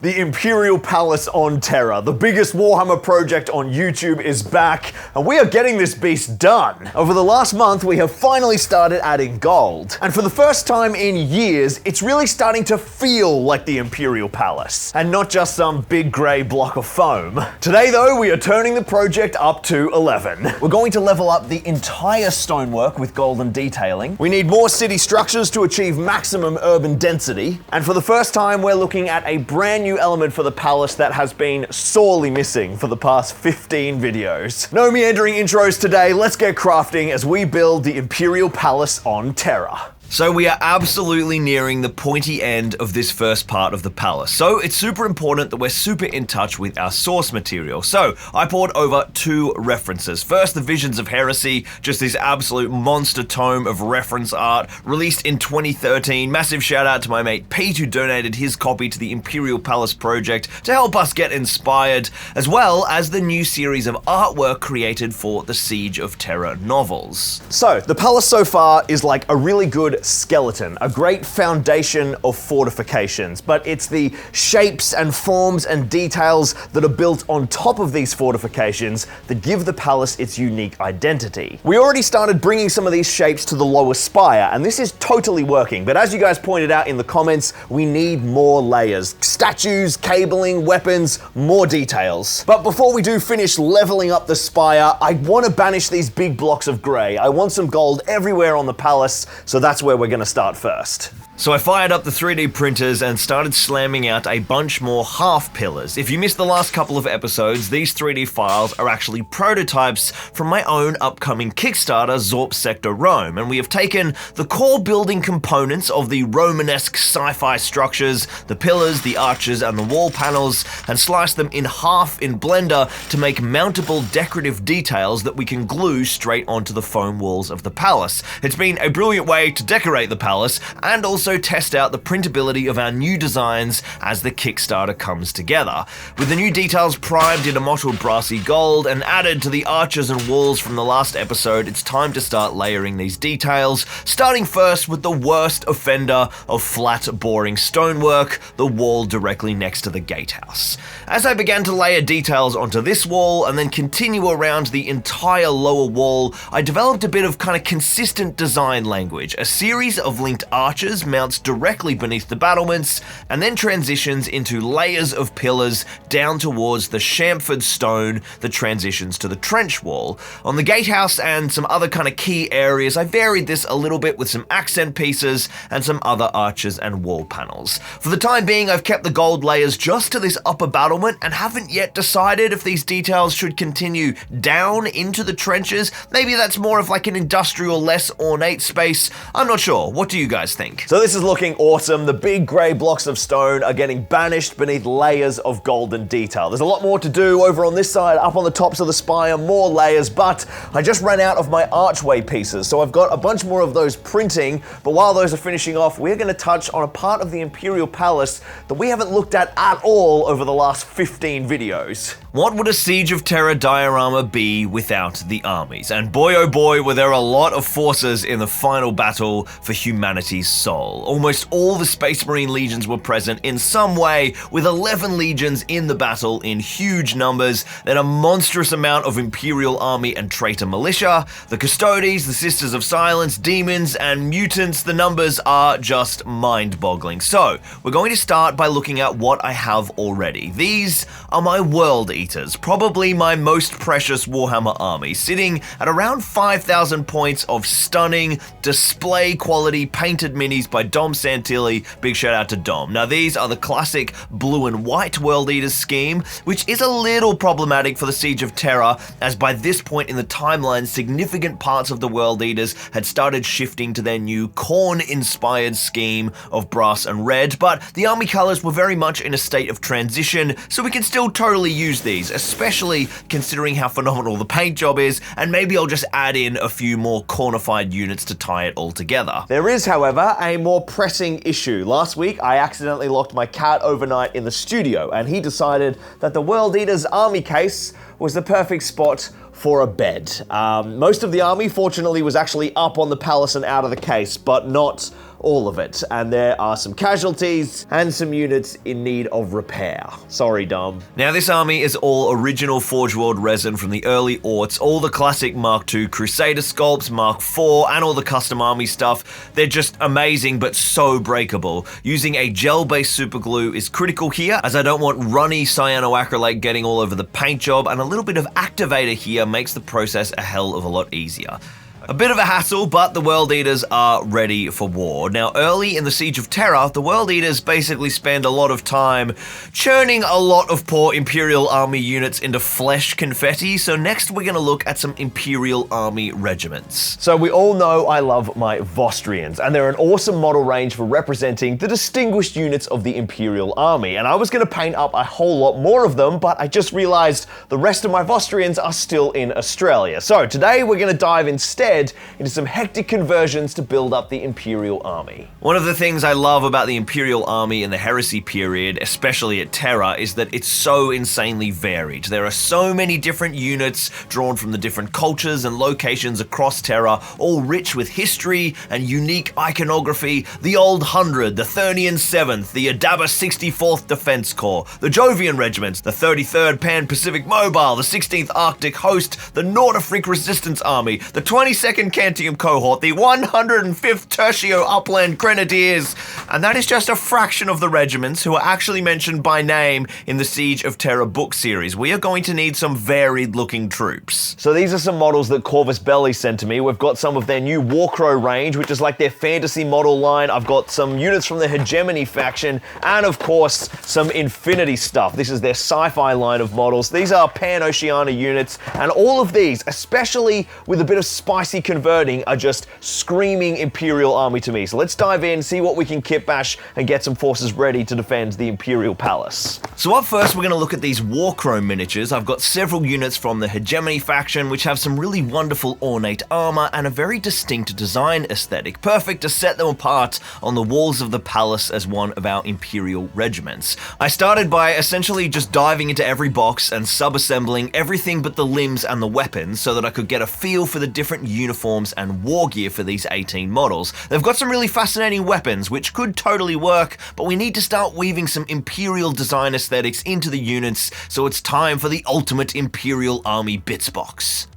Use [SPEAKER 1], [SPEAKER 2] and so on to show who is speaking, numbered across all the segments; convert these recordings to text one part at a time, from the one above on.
[SPEAKER 1] The Imperial Palace on Terra, the biggest Warhammer project on YouTube, is back, and we are getting this beast done. Over the last month, we have finally started adding gold, and for the first time in years, it's really starting to feel like the Imperial Palace, and not just some big grey block of foam. Today, though, we are turning the project up to 11. We're going to level up the entire stonework with golden detailing. We need more city structures to achieve maximum urban density, and for the first time, we're looking at a brand new element for the palace that has been sorely missing for the past 15 videos. No meandering intros today, let's get crafting as we build the Imperial Palace on Terra.
[SPEAKER 2] So we are absolutely nearing the pointy end of this first part of the palace. So it's super important that we're super in touch with our source material. So I poured over 2 references. First, the Visions of Heresy, just this absolute monster tome of reference art released in 2013. Massive shout out to my mate Pete who donated his copy to the Imperial Palace project to help us get inspired, as well as the new series of artwork created for the Siege of Terra novels.
[SPEAKER 1] So the palace so far is like a really good skeleton, a great foundation of fortifications, but it's the shapes and forms and details that are built on top of these fortifications that give the palace its unique identity. We already started bringing some of these shapes to the lower spire, and this is totally working, but as you guys pointed out in the comments, we need more layers. Statues, cabling, weapons, more details. But before we do finish leveling up the spire, I want to banish these big blocks of grey. I want some gold everywhere on the palace, so that's where we're going to start first.
[SPEAKER 2] So I fired up the 3D printers and started slamming out a bunch more half pillars. If you missed the last couple of episodes, these 3D files are actually prototypes from my own upcoming Kickstarter, Zorp Sector Rome, and we have taken the core building components of the Romanesque sci-fi structures, the pillars, the arches, and the wall panels, and sliced them in half in Blender to make mountable decorative details that we can glue straight onto the foam walls of the palace. It's been a brilliant way to decorate the palace and also test out the printability of our new designs as the Kickstarter comes together. With the new details primed in a mottled brassy gold and added to the arches and walls from the last episode, it's time to start layering these details, starting first with the worst offender of flat, boring stonework, the wall directly next to the gatehouse. As I began to layer details onto this wall and then continue around the entire lower wall, I developed a bit of kind of consistent design language, a series of linked arches mounts directly beneath the battlements, and then transitions into layers of pillars down towards the chamfered stone that transitions to the trench wall. On the gatehouse and some other kind of key areas, I varied this a little bit with some accent pieces and some other arches and wall panels. For the time being, I've kept the gold layers just to this upper battlement and haven't yet decided if these details should continue down into the trenches. Maybe that's more of like an industrial, less ornate space. I'm not sure. What do you guys think?
[SPEAKER 1] So this is looking awesome. The big grey blocks of stone are getting banished beneath layers of golden detail. There's a lot more to do over on this side, up on the tops of the spire, more layers, but I just ran out of my archway pieces, so I've got a bunch more of those printing, but while those are finishing off, we're going to touch on a part of the Imperial Palace that we haven't looked at all over the last 15 videos.
[SPEAKER 2] What would a Siege of Terra diorama be without the armies? And boy oh boy were there a lot of forces in the final battle for humanity's soul. Almost all the Space Marine legions were present in some way, with 11 legions in the battle in huge numbers, then a monstrous amount of Imperial army and traitor militia, the Custodes, the Sisters of Silence, demons, and mutants. The numbers are just mind-boggling. So, we're going to start by looking at what I have already. These are my World Eaters, probably my most precious Warhammer army, sitting at around 5,000 points of stunning, display quality painted minis by Dom Santilli. Big shout out to Dom. Now these are the classic blue and white World Eaters scheme, which is a little problematic for the Siege of Terra, as by this point in the timeline, significant parts of the World Eaters had started shifting to their new Khorne-inspired scheme of brass and red, but the army colors were very much in a state of transition, so we can still totally use these, especially considering how phenomenal the paint job is, and maybe I'll just add in a few more cornified units to tie it all together.
[SPEAKER 1] There is, however, a more pressing issue. Last week, I accidentally locked my cat overnight in the studio, and he decided that the World Eater's army case was the perfect spot for a bed. Most of the army, fortunately, was actually up on the palace and out of the case, but not all of it. And there are some casualties and some units in need of repair. Sorry, Dom.
[SPEAKER 2] Now this army is all original Forge World resin from the early aughts, all the classic Mark II Crusader sculpts, Mark IV, and all the custom army stuff. They're just amazing but so breakable. Using a gel-based super glue is critical here, as I don't want runny cyanoacrylate getting all over the paint job, and a little bit of activator here makes the process a hell of a lot easier. A bit of a hassle, but the World Eaters are ready for war. Now, early in the Siege of Terra, the World Eaters basically spend a lot of time churning a lot of poor Imperial Army units into flesh confetti, so next we're going to look at some Imperial Army regiments.
[SPEAKER 1] So we all know I love my Vostrians, and they're an awesome model range for representing the distinguished units of the Imperial Army, and I was going to paint up a whole lot more of them, but I just realized the rest of my Vostrians are still in Australia. So today we're going to dive instead into some hectic conversions to build up the Imperial Army.
[SPEAKER 2] One of the things I love about the Imperial Army in the Heresy period, especially at Terra, is that it's so insanely varied. There are so many different units drawn from the different cultures and locations across Terra, all rich with history and unique iconography. The Old 100, the Thernian 7th, the Adaba 64th Defense Corps, the Jovian Regiments, the 33rd Pan-Pacific Mobile, the 16th Arctic Host, the Nordafric Resistance Army, the 22nd Cantium Cohort, the 105th Tertio Upland Grenadiers, and that is just a fraction of the regiments who are actually mentioned by name in the Siege of Terra book series. We are going to need some varied looking troops.
[SPEAKER 1] So these are some models that Corvus Belli sent to me. We've got some of their new Warcrow range, which is like their fantasy model line. I've got some units from the Hegemony faction, and of course, some Infinity stuff. This is their sci-fi line of models. These are Pan-Oceania units, and all of these, especially with a bit of spicy converting, are just screaming Imperial Army to me. So let's dive in, see what we can kit bash, and get some forces ready to defend the Imperial Palace.
[SPEAKER 2] So up first, we're going to look at these Warcrow miniatures. I've got several units from the Hegemony faction, which have some really wonderful ornate armor and a very distinct design aesthetic, perfect to set them apart on the walls of the palace as one of our Imperial regiments. I started by essentially just diving into every box and sub-assembling everything but the limbs and the weapons so that I could get a feel for the different uniforms and war gear for these 18 models. They've got some really fascinating weapons, which could totally work, but we need to start weaving some Imperial design aesthetics into the units, so it's time for the ultimate Imperial Army bits box.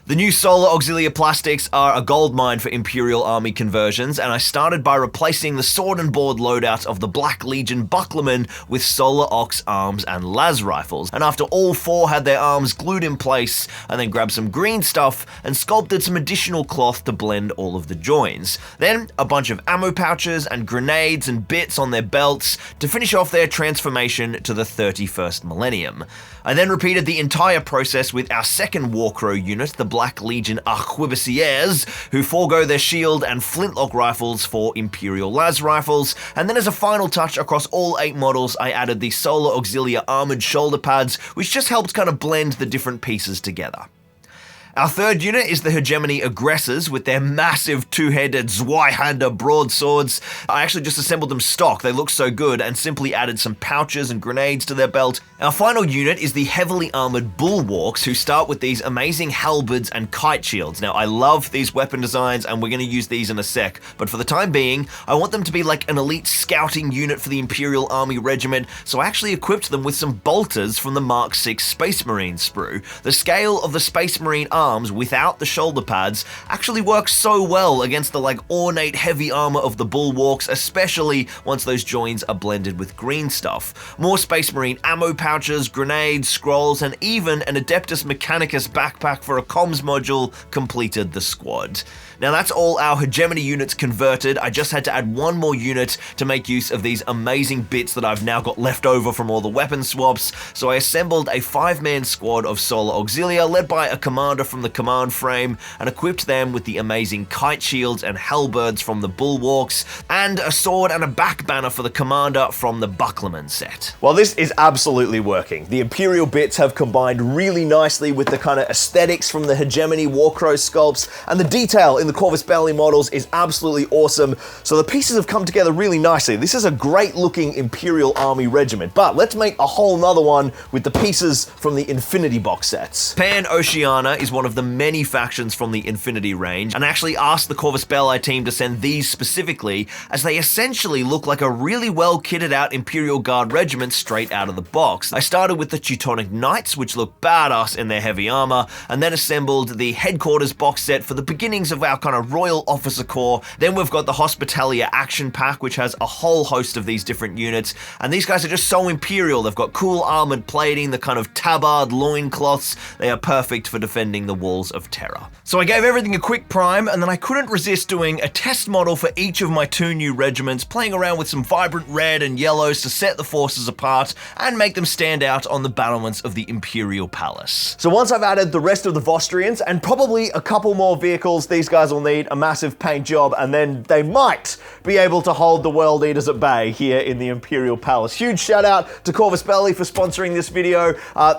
[SPEAKER 2] The new Solar Auxilia plastics are a goldmine for Imperial Army conversions, and I started by replacing the sword and board loadout of the Black Legion Bucklermen with Solar Ox arms and las rifles, and after all four had their arms glued in place, I then grabbed some green stuff and sculpted some additional cloth to blend all of the joins. Then a bunch of ammo pouches and grenades and bits on their belts to finish off their transformation to the 31st millennium. I then repeated the entire process with our second Warcrow unit, the Black Legion Arquebusiers, who forego their shield and flintlock rifles for Imperial las rifles, and then as a final touch across all 8 models, I added the Solar Auxilia armored shoulder pads, which just helped kind of blend the different pieces together. Our third unit is the Hegemony Aggressors with their massive two-headed Zweihander broadswords. I actually just assembled them stock, they look so good, and simply added some pouches and grenades to their belt. Our final unit is the heavily armored Bulwarks, who start with these amazing halberds and kite shields. Now, I love these weapon designs, and we're going to use these in a sec, but for the time being, I want them to be like an elite scouting unit for the Imperial Army Regiment, so I actually equipped them with some bolters from the Mark VI Space Marine sprue. The scale of the Space Marine arms without the shoulder pads actually works so well against the ornate heavy armor of the Bulwarks, especially once those joins are blended with green stuff. More Space Marine ammo pouches, grenades, scrolls, and even an Adeptus Mechanicus backpack for a comms module completed the squad. Now that's all our Hegemony units converted. I just had to add one more unit to make use of these amazing bits that I've now got left over from all the weapon swaps, so I assembled a 5-man squad of Solar Auxilia led by a commander from the command frame and equipped them with the amazing kite shields and halberds from the Bulwarks, and a sword and a back banner for the commander from the Bucklerman set.
[SPEAKER 1] Well, this is absolutely working. The Imperial bits have combined really nicely with the kind of aesthetics from the Hegemony Warcrow sculpts, and the detail in the Corvus Belli models is absolutely awesome, so the pieces have come together really nicely. This is a great looking Imperial Army regiment, but let's make a whole nother one with the pieces from the Infinity box sets.
[SPEAKER 2] Pan-Oceania is one one of the many factions from the Infinity range, and actually asked the Corvus Belli team to send these specifically, as they essentially look like a really well kitted out Imperial Guard regiment straight out of the box. I started with the Teutonic Knights, which look badass in their heavy armor, and then assembled the headquarters box set for the beginnings of our kind of Royal Officer Corps. Then we've got the Hospitalia Action Pack, which has a whole host of these different units, and these guys are just so Imperial. They've got cool armored plating, the kind of tabard loincloths. They are perfect for defending the walls of Terra. So I gave everything a quick prime, and then I couldn't resist doing a test model for each of my 2 new regiments, playing around with some vibrant red and yellows to set the forces apart and make them stand out on the battlements of the Imperial Palace.
[SPEAKER 1] So once I've added the rest of the Vostrians and probably a couple more vehicles, these guys will need a massive paint job, and then they might be able to hold the World Eaters at bay here in the Imperial Palace. Huge shout out to Corvus Belli for sponsoring this video.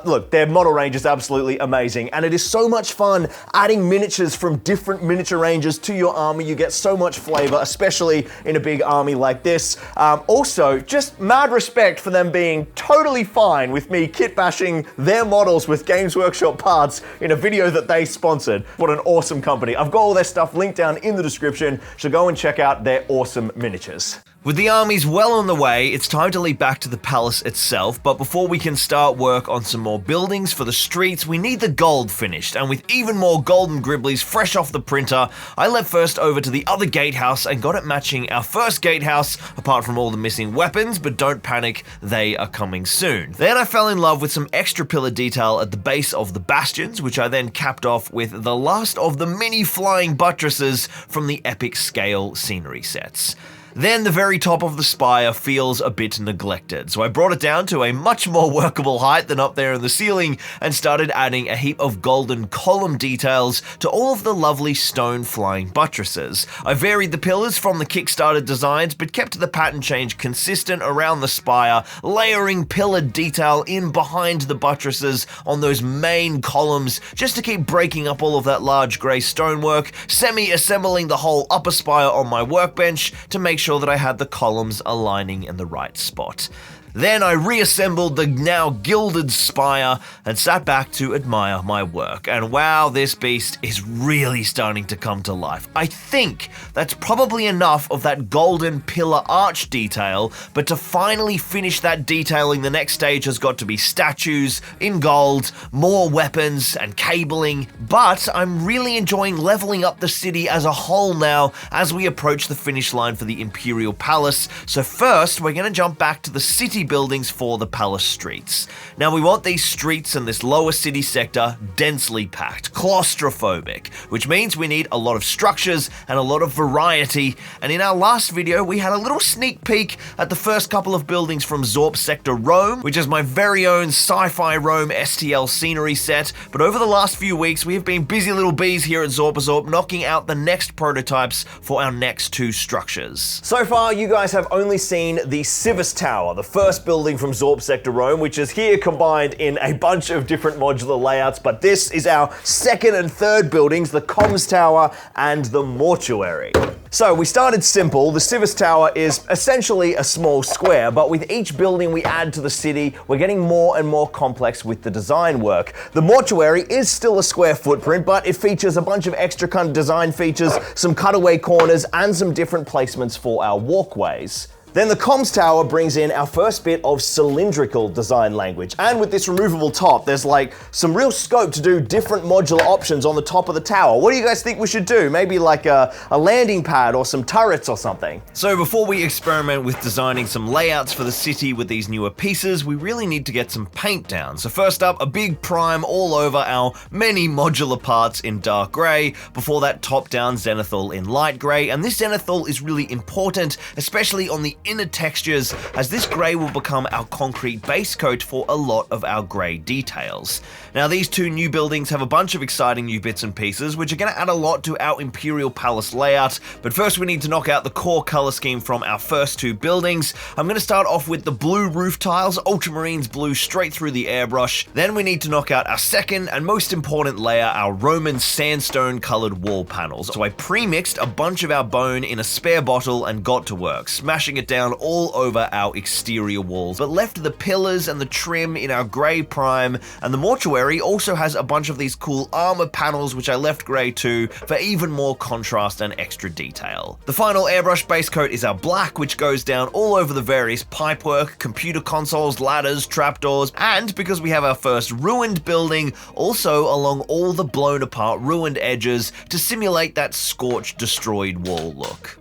[SPEAKER 1] Look, their model range is absolutely amazing, and it is so much fun adding miniatures from different miniature ranges to your army. You get so much flavor, especially in a big army like this. Also, just mad respect for them being totally fine with me kit bashing their models with Games Workshop parts in a video that they sponsored. What an awesome company. I've got all their stuff linked down in the description, so go and check out their awesome miniatures.
[SPEAKER 2] With the armies well on the way, it's time to lead back to the palace itself, but before we can start work on some more buildings for the streets, we need the gold finished, and with even more golden gribblies fresh off the printer, I left first over to the other gatehouse and got it matching our first gatehouse, apart from all the missing weapons, but don't panic, they are coming soon. Then I fell in love with some extra pillar detail at the base of the bastions, which I then capped off with the last of the mini flying buttresses from the epic scale scenery sets. Then the very top of the spire feels a bit neglected, so I brought it down to a much more workable height than up there in the ceiling and started adding a heap of golden column details to all of the lovely stone flying buttresses. I varied the pillars from the Kickstarter designs, but kept the pattern change consistent around the spire, layering pillar detail in behind the buttresses on those main columns just to keep breaking up all of that large grey stonework, semi-assembling the whole upper spire on my workbench to make sure that I had the columns aligning in the right spot. Then I reassembled the now gilded spire and sat back to admire my work. And wow, this beast is really starting to come to life. I think that's probably enough of that golden pillar arch detail, but to finally finish that detailing, the next stage has got to be statues in gold, more weapons and cabling. But I'm really enjoying leveling up the city as a whole now as we approach the finish line for the Imperial Palace. So first, we're going to jump back to the city buildings for the palace streets. Now we want these streets and this lower city sector densely packed, claustrophobic, which means we need a lot of structures and a lot of variety. And in our last video, we had a little sneak peek at the first couple of buildings from Zorp Sector Rome, which is my very own sci-fi Rome STL scenery set. But over the last few weeks, we have been busy little bees here at Zorpazorp knocking out the next prototypes for our next 2 structures.
[SPEAKER 1] So far, you guys have only seen the Civis Tower, the first building from Zorp Sector Rome, which is here combined in a bunch of different modular layouts, but this is our second and third buildings, the Comms Tower and the Mortuary. So we started simple. The Civis Tower is essentially a small square, but with each building we add to the city, we're getting more and more complex with the design work. The Mortuary is still a square footprint, but it features a bunch of extra kind of design features, some cutaway corners, and some different placements for our walkways. Then the Comms Tower brings in our first bit of cylindrical design language. And with this removable top, there's like some real scope to do different modular options on the top of the tower. What do you guys think we should do? Maybe like a landing pad or some turrets or something?
[SPEAKER 2] So before we experiment with designing some layouts for the city with these newer pieces, we really need to get some paint down. So first up, a big prime all over our many modular parts in dark grey, before that top-down zenithal in light grey. And this zenithal is really important, especially on the inner textures, as this grey will become our concrete base coat for a lot of our grey details. Now these 2 new buildings have a bunch of exciting new bits and pieces, which are going to add a lot to our Imperial Palace layout, but first we need to knock out the core colour scheme from our first 2 buildings. I'm going to start off with the blue roof tiles, ultramarines blue straight through the airbrush. Then we need to knock out our second and most important layer, our Roman sandstone coloured wall panels. So I pre-mixed a bunch of our bone in a spare bottle and got to work, smashing a down all over our exterior walls, but left the pillars and the trim in our grey prime, and the mortuary also has a bunch of these cool armor panels which I left grey too for even more contrast and extra detail. The final airbrush base coat is our black, which goes down all over the various pipework, computer consoles, ladders, trapdoors, and because we have our first ruined building, also along all the blown apart ruined edges to simulate that scorched, destroyed wall look.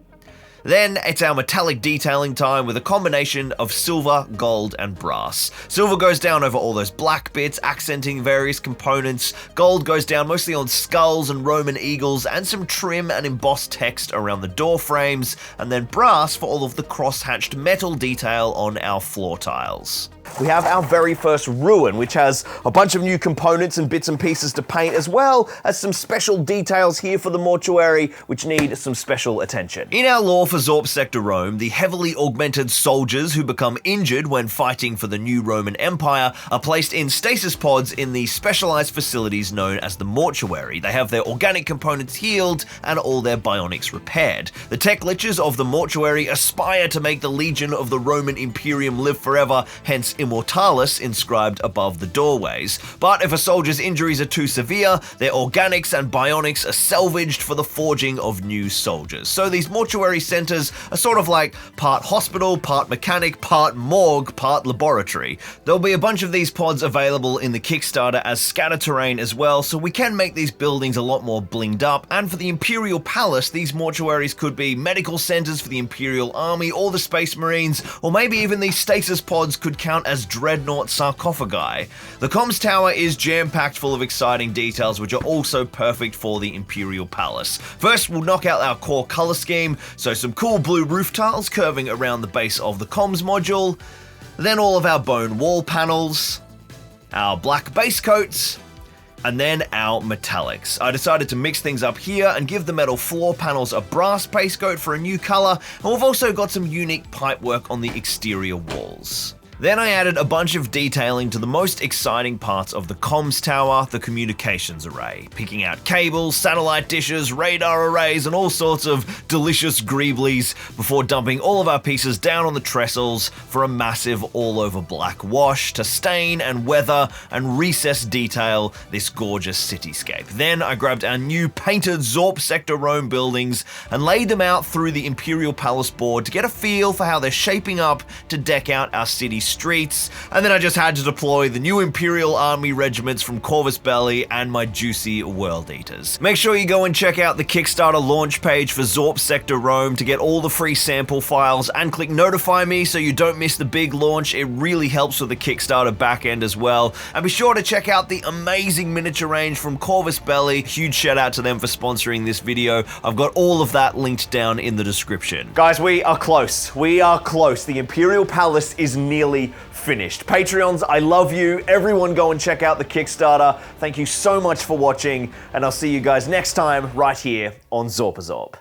[SPEAKER 2] Then it's our metallic detailing time with a combination of silver, gold, and brass. Silver goes down over all those black bits, accenting various components. Gold goes down mostly on skulls and Roman eagles and some trim and embossed text around the door frames. And then brass for all of the cross-hatched metal detail on our floor tiles.
[SPEAKER 1] We have our very first ruin, which has a bunch of new components and bits and pieces to paint, as well as some special details here for the mortuary, which need some special attention.
[SPEAKER 2] In our lore for Zorp Sector Rome, the heavily augmented soldiers who become injured when fighting for the new Roman Empire are placed in stasis pods in the specialized facilities known as the mortuary. They have their organic components healed and all their bionics repaired. The tech lichens of the mortuary aspire to make the legion of the Roman Imperium live forever, hence Immortalis inscribed above the doorways. But if a soldier's injuries are too severe, their organics and bionics are salvaged for the forging of new soldiers. So these mortuary centers are sort of like part hospital, part mechanic, part morgue, part laboratory. There'll be a bunch of these pods available in the Kickstarter as scatter terrain as well, so we can make these buildings a lot more blinged up. And for the Imperial Palace, these mortuaries could be medical centers for the Imperial Army or the Space Marines, or maybe even these stasis pods could count as dreadnought sarcophagi. The comms tower is jam-packed full of exciting details which are also perfect for the Imperial Palace. First, we'll knock out our core color scheme, so some cool blue roof tiles curving around the base of the comms module, then all of our bone wall panels, our black base coats, and then our metallics. I decided to mix things up here and give the metal floor panels a brass base coat for a new color, and we've also got some unique pipework on the exterior walls. Then I added a bunch of detailing to the most exciting parts of the comms tower, the communications array, picking out cables, satellite dishes, radar arrays, and all sorts of delicious greeblies before dumping all of our pieces down on the trestles for a massive all-over black wash to stain and weather and recess detail this gorgeous cityscape. Then I grabbed our new painted Zorp Sector Rome buildings and laid them out through the Imperial Palace board to get a feel for how they're shaping up to deck out our city streets, and then I just had to deploy the new Imperial Army regiments from Corvus Belli and my juicy World Eaters. Make sure you go and check out the Kickstarter launch page for Zorp Sector Rome to get all the free sample files and click notify me so you don't miss the big launch. It really helps with the Kickstarter backend as well. And be sure to check out the amazing miniature range from Corvus Belli. Huge shout out to them for sponsoring this video. I've got all of that linked down in the description.
[SPEAKER 1] Guys, we are close. We are close. The Imperial Palace is nearly finished. Patreons, I love you. Everyone go and check out the Kickstarter. Thank you so much for watching, and I'll see you guys next time right here on Zorpazorp.